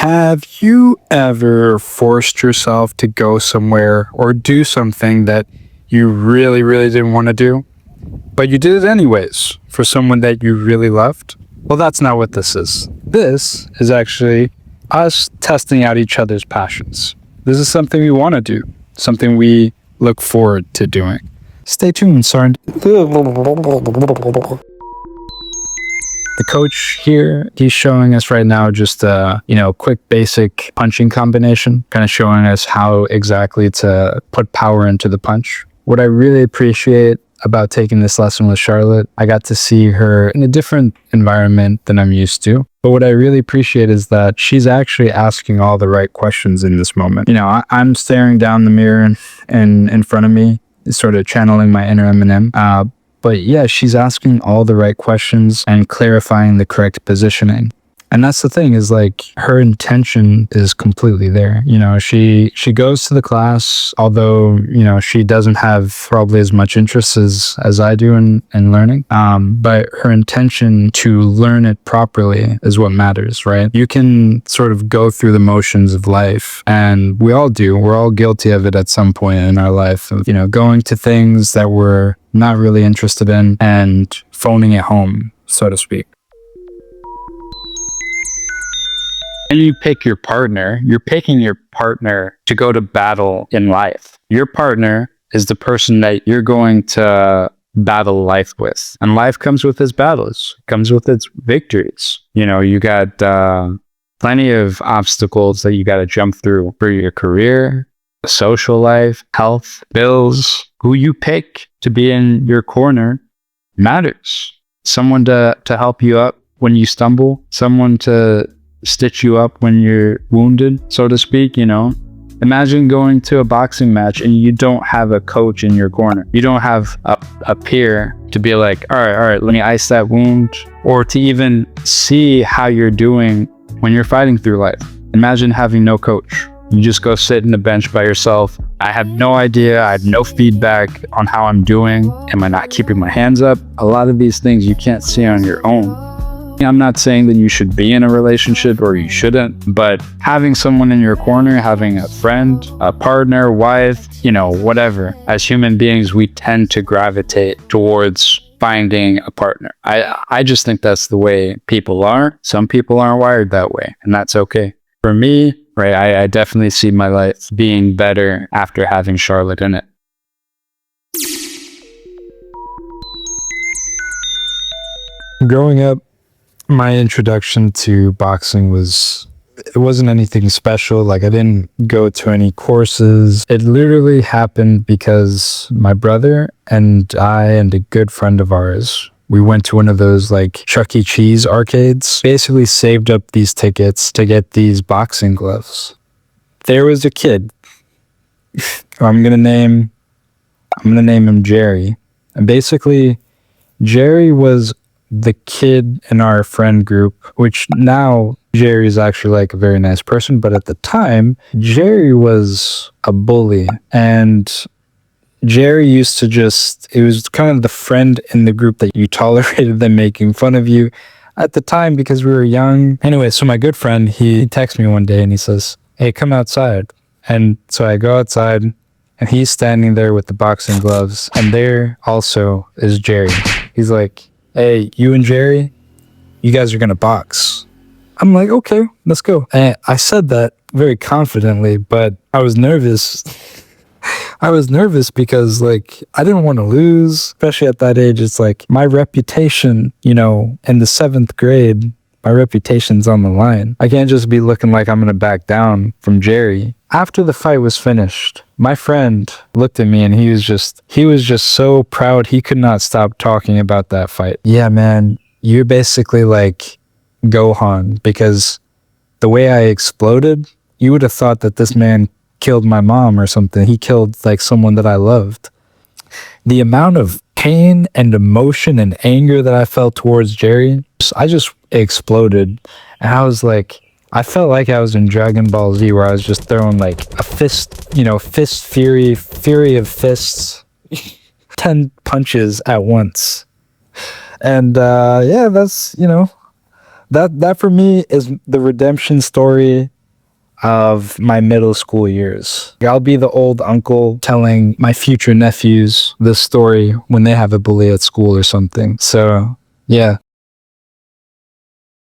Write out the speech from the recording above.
Have you ever forced yourself to go somewhere or do something that you really, really didn't want to do, but you did it anyways for someone that you really loved? Well, that's not what this is. This is actually us testing out each other's passions. This is something we want to do, something we look forward to doing. Stay tuned, Sarn. The coach here, he's showing us right now just a, quick basic punching combination, kind of showing us how exactly to put power into the punch. What I really appreciate about taking this lesson with Charlotte, I got to see her in a different environment than I'm used to. But what I really appreciate is that she's actually asking all the right questions in this moment. I'm staring down the mirror in front of me, sort of channeling my inner Eminem. But yeah, she's asking all the right questions and clarifying the correct positioning. And that's the thing, is like her intention is completely there. She goes to the class, although, she doesn't have probably as much interest as I do in learning. But her intention to learn it properly is what matters, right? You can sort of go through the motions of life, and we all do. We're all guilty of it at some point in our life of, going to things that we're not really interested in and phoning it home, so to speak. When you pick your partner, you're picking your partner to go to battle in life. Your partner is the person that you're going to battle life with. And life comes with its battles, comes with its victories. You got plenty of obstacles that you got to jump through for your career, social life, health, bills. Who you pick to be in your corner matters. Someone to help you up when you stumble, someone to stitch you up when you're wounded, so to speak. Imagine going to a boxing match and you don't have a coach in your corner. You don't have a peer to be like, all right, let me ice that wound, or to even see how you're doing when you're fighting through life. Imagine having no coach. You just go sit in the bench by yourself. I have no idea. I have no feedback on how I'm doing. Am I not keeping my hands up? A lot of these things you can't see on your own. I'm not saying that you should be in a relationship or you shouldn't, but having someone in your corner, having a friend, a partner, wife, whatever, as human beings, we tend to gravitate towards finding a partner. I just think that's the way people are. Some people aren't wired that way, and that's okay. For me, right, I definitely see my life being better after having Charlotte in it. Growing up, my introduction to boxing it wasn't anything special. Like, I didn't go to any courses. It literally happened because my brother and I and a good friend of ours, we went to one of those like Chuck E. Cheese arcades, basically saved up these tickets to get these boxing gloves. There was a kid, I'm gonna name him Jerry. And basically, Jerry was the kid in our friend group, which now Jerry is actually like a very nice person, but at the time, Jerry was a bully. And Jerry used to it was kind of the friend in the group that you tolerated them making fun of you at the time because we were young. Anyway, so my good friend, he texts me one day and he says, hey, come outside. And so I go outside and he's standing there with the boxing gloves, and there also is Jerry. He's like, hey, you and Jerry, you guys are going to box. I'm like, okay, let's go. And I said that very confidently, but I was nervous. I was nervous because like, I didn't want to lose, especially at that age. It's like my reputation, in the 7th grade, my reputation's on the line. I can't just be looking like I'm going to back down from Jerry. After the fight was finished, my friend looked at me and he was just so proud. He could not stop talking about that fight. Yeah, man, you're basically like Gohan, because the way I exploded, you would have thought that this man killed my mom or something. He killed like someone that I loved. The amount of pain and emotion and anger that I felt towards Jerry, I just exploded. And I was like, I felt like I was in Dragon Ball Z, where I was just throwing like a fist, fist fury of fists, 10 punches at once. And yeah, that's That for me is the redemption story of my middle school years. I'll be the old uncle telling my future nephews this story when they have a bully at school or something. So yeah,